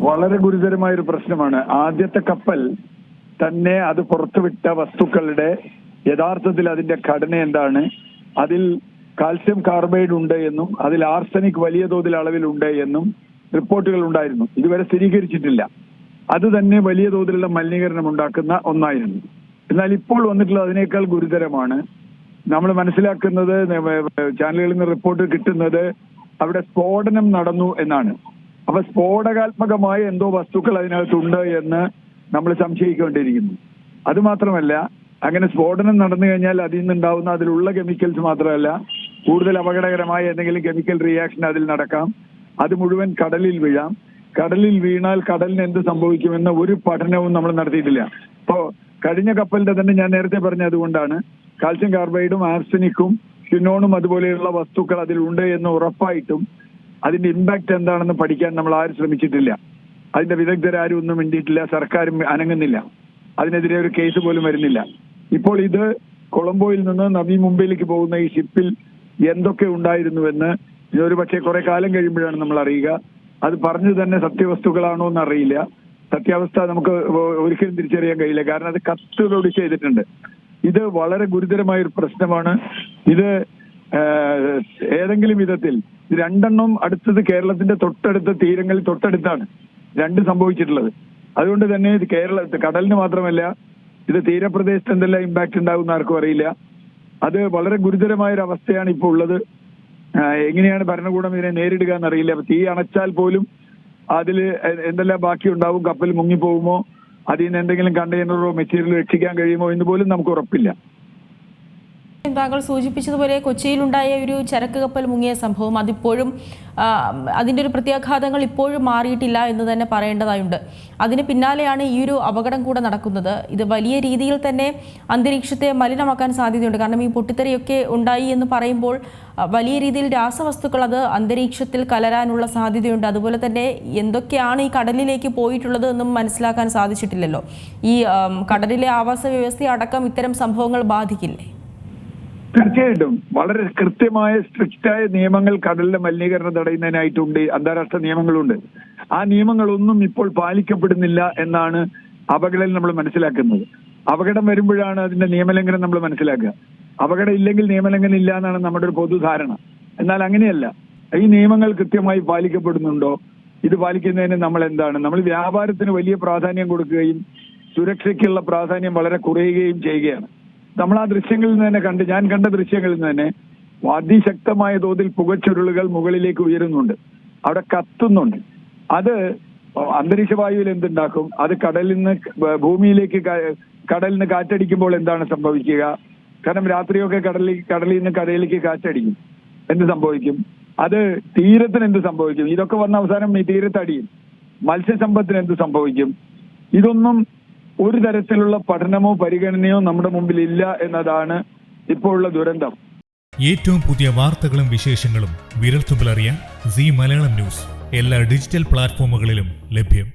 വളരെ ഗുരുതരമായ ഒരു പ്രശ്നമാണ്. ആദ്യത്തെ കപ്പൽ തന്നെ അത് പുറത്തുവിട്ട വസ്തുക്കളുടെ യഥാർത്ഥത്തിൽ അതിന്റെ ഘടന എന്താണ്, അതിൽ കാൽസ്യം കാർബൈഡ് ഉണ്ട് എന്നും അതിൽ ആർസനിക് വലിയ തോതിൽ അളവിലുണ്ട് എന്നും റിപ്പോർട്ടുകൾ ഉണ്ടായിരുന്നു. ഇതുവരെ സ്ഥിരീകരിച്ചിട്ടില്ല. അത് തന്നെ വലിയ തോതിലുള്ള മലിനീകരണം ഉണ്ടാക്കുന്ന ഒന്നായിരുന്നു. എന്നാൽ ഇപ്പോൾ വന്നിട്ടുള്ളത് അതിനേക്കാൾ ഗുരുതരമാണ്. നമ്മൾ മനസ്സിലാക്കുന്നത്, ചാനലുകളിൽ നിന്ന് റിപ്പോർട്ട് കിട്ടുന്നത് അവിടെ സ്ഫോടനം നടന്നു എന്നാണ്. അപ്പൊ സ്ഫോടകാത്മകമായ എന്തോ വസ്തുക്കൾ അതിനകത്തുണ്ട് എന്ന് നമ്മൾ സംശയിക്കേണ്ടിയിരിക്കുന്നു. അത് മാത്രമല്ല, അങ്ങനെ സ്ഫോടനം നടന്നു കഴിഞ്ഞാൽ അതിൽ നിന്നുണ്ടാവുന്ന അതിലുള്ള കെമിക്കൽസ് മാത്രമല്ല, കൂടുതൽ അപകടകരമായ എന്തെങ്കിലും കെമിക്കൽ റിയാക്ഷൻ അതിൽ നടക്കാം. അത് മുഴുവൻ കടലിൽ വീഴാം. കടലിൽ വീണാൽ കടലിന് എന്ത് സംഭവിക്കുമെന്ന ഒരു പഠനവും നമ്മൾ നടത്തിയിട്ടില്ല. ഇപ്പോ കഴിഞ്ഞ കപ്പലിന്റെ തന്നെ ഞാൻ നേരത്തെ പറഞ്ഞ അതുകൊണ്ടാണ് കാൽസ്യം കാർബൈഡും ആർസനിക്കും ക്വിനോണും അതുപോലെയുള്ള വസ്തുക്കൾ അതിലുണ്ട് എന്ന് ഉറപ്പായിട്ടും അതിന്റെ ഇമ്പാക്ട് എന്താണെന്ന് പഠിക്കാൻ നമ്മൾ ആരും ശ്രമിച്ചിട്ടില്ല. അതിന്റെ വിദഗ്ധരാരും ഒന്നും മിണ്ടിയിട്ടില്ല. സർക്കാരും അനങ്ങുന്നില്ല. അതിനെതിരെ ഒരു കേസ് പോലും വരുന്നില്ല. ഇപ്പോൾ ഇത് കൊളംബോയിൽ നിന്ന് നവി മുംബൈയിലേക്ക് പോകുന്ന ഈ ഷിപ്പിൽ എന്തൊക്കെ ഉണ്ടായിരുന്നുവെന്ന് ഇതൊരു പക്ഷേ കുറെ കാലം കഴിയുമ്പോഴാണ് നമ്മൾ അറിയുക. അത് പറഞ്ഞു തന്നെ സത്യവസ്തുക്കളാണോ എന്ന് അറിയില്ല. സത്യാവസ്ഥ നമുക്ക് ഒരിക്കലും തിരിച്ചറിയാൻ കഴിയില്ല. കാരണം അത് കത്തുകളോട് ചെയ്തിട്ടുണ്ട്. ഇത് വളരെ ഗുരുതരമായ ഒരു പ്രശ്നമാണ്. ഇത് ഏതെങ്കിലും വിധത്തിൽ രണ്ടെണ്ണം അടുത്തത് കേരളത്തിന്റെ തൊട്ടടുത്ത തീരങ്ങളിൽ തൊട്ടടുത്താണ് രണ്ട് സംഭവിച്ചിട്ടുള്ളത്. അതുകൊണ്ട് തന്നെ ഇത് കടലിന് മാത്രമല്ല, ഇത് തീരപ്രദേശത്ത് എന്തെല്ലാം ഇമ്പാക്ട് ഉണ്ടാകുന്ന ആർക്കും അറിയില്ല. അത് വളരെ ഗുരുതരമായ ഒരു അവസ്ഥയാണ് ഇപ്പോൾ ഉള്ളത്. എങ്ങനെയാണ് ഭരണകൂടം ഇതിനെ നേരിടുക എന്നറിയില്ല. തീ അണച്ചാൽ പോലും അതിൽ എന്തെല്ലാം ബാക്കി ഉണ്ടാവും, കപ്പൽ മുങ്ങിപ്പോകുമോ, അതിൽ നിന്ന് എന്തെങ്കിലും കണ്ടെയ്നറോ മെറ്റീരിയലോ രക്ഷിക്കാൻ കഴിയുമോ എന്ന് പോലും നമുക്ക് ഉറപ്പില്ല. താങ്കൾ സൂചിപ്പിച്ചതുപോലെ കൊച്ചിയിലുണ്ടായ ഒരു ചരക്ക് കപ്പൽ മുങ്ങിയ സംഭവം അതിപ്പോഴും അതിൻ്റെ ഒരു പ്രത്യാഘാതങ്ങൾ ഇപ്പോഴും മാറിയിട്ടില്ല എന്ന് തന്നെ പറയേണ്ടതായുണ്ട്. അതിന് പിന്നാലെയാണ് ഈ ഒരു അപകടം കൂടെ നടക്കുന്നത്. ഇത് വലിയ രീതിയിൽ തന്നെ അന്തരീക്ഷത്തെ മലിനമാക്കാൻ സാധ്യതയുണ്ട്. കാരണം ഈ പൊട്ടിത്തെറിയൊക്കെ ഉണ്ടായി എന്ന് പറയുമ്പോൾ വലിയ രീതിയിൽ രാസവസ്തുക്കൾ അത് അന്തരീക്ഷത്തിൽ കലരാനുള്ള സാധ്യതയുണ്ട്. അതുപോലെ തന്നെ എന്തൊക്കെയാണ് ഈ കടലിലേക്ക് പോയിട്ടുള്ളത് എന്നും മനസ്സിലാക്കാൻ സാധിച്ചിട്ടില്ലല്ലോ. ഈ കടലിലെ ആവാസ വ്യവസ്ഥയെ അടക്കം ഇത്തരം സംഭവങ്ങൾ ബാധിക്കില്ലേ? തീർച്ചയായിട്ടും വളരെ കൃത്യമായ സ്ട്രിക്റ്റായ നിയമങ്ങൾ കടലിലെ മലിനീകരണം തടയുന്നതിനായിട്ടുണ്ട്. അന്താരാഷ്ട്ര നിയമങ്ങളുണ്ട്. ആ നിയമങ്ങളൊന്നും ഇപ്പോൾ പാലിക്കപ്പെടുന്നില്ല എന്നാണ് അപകടം നമ്മൾ മനസ്സിലാക്കുന്നത്. അപകടം വരുമ്പോഴാണ് അതിന്റെ നിയമലംഘനം നമ്മൾ മനസ്സിലാക്കുക. അപകടം ഇല്ലെങ്കിൽ നിയമലംഘനം ഇല്ല എന്നാണ് നമ്മുടെ ഒരു പൊതുധാരണ. എന്നാൽ അങ്ങനെയല്ല. ഈ നിയമങ്ങൾ കൃത്യമായി പാലിക്കപ്പെടുന്നുണ്ടോ? ഇത് പാലിക്കുന്നതിന് നമ്മൾ എന്താണ്? നമ്മൾ വ്യാപാരത്തിന് വലിയ പ്രാധാന്യം കൊടുക്കുകയും സുരക്ഷയ്ക്കുള്ള പ്രാധാന്യം വളരെ കുറയുകയും ചെയ്യുകയാണ്. നമ്മൾ ആ ദൃശ്യങ്ങളിൽ നിന്ന് തന്നെ ഞാൻ കണ്ട ദൃശ്യങ്ങളിൽ നിന്ന് തന്നെ അതിശക്തമായ തോതിൽ പുകച്ചുരുളുകൾ മുകളിലേക്ക് ഉയരുന്നുണ്ട്. അവിടെ കത്തുന്നുണ്ട്. അത് അന്തരീക്ഷ വായുവിൽ എന്തുണ്ടാക്കും? അത് കടലിൽ നിന്ന് ഭൂമിയിലേക്ക് കടലിന് കാറ്റടിക്കുമ്പോൾ എന്താണ് സംഭവിക്കുക? കാരണം രാത്രിയൊക്കെ കടലിൽ നിന്ന് കരയിലേക്ക് കാറ്റടിക്കും. എന്ത് സംഭവിക്കും? അത് തീരത്തിന് എന്ത് സംഭവിക്കും? ഇതൊക്കെ വന്ന അവസാനം ഈ തീരത്തടിയും. മത്സ്യസമ്പത്തിന് എന്ത് സംഭവിക്കും? ഇതൊന്നും ഒരു തരത്തിലുള്ള പഠനമോ പരിഗണനയോ നമ്മുടെ മുമ്പിൽ ഇല്ല എന്നതാണ് ഇപ്പോഴുള്ള ദുരന്തം. ഏറ്റവും പുതിയ വാർത്തകളും വിശേഷങ്ങളും വിരൽത്തുമ്പിലറിയാൻ സീ മലയാളം ന്യൂസ് എല്ലാ ഡിജിറ്റൽ പ്ലാറ്റ്ഫോമുകളിലും ലഭ്യം.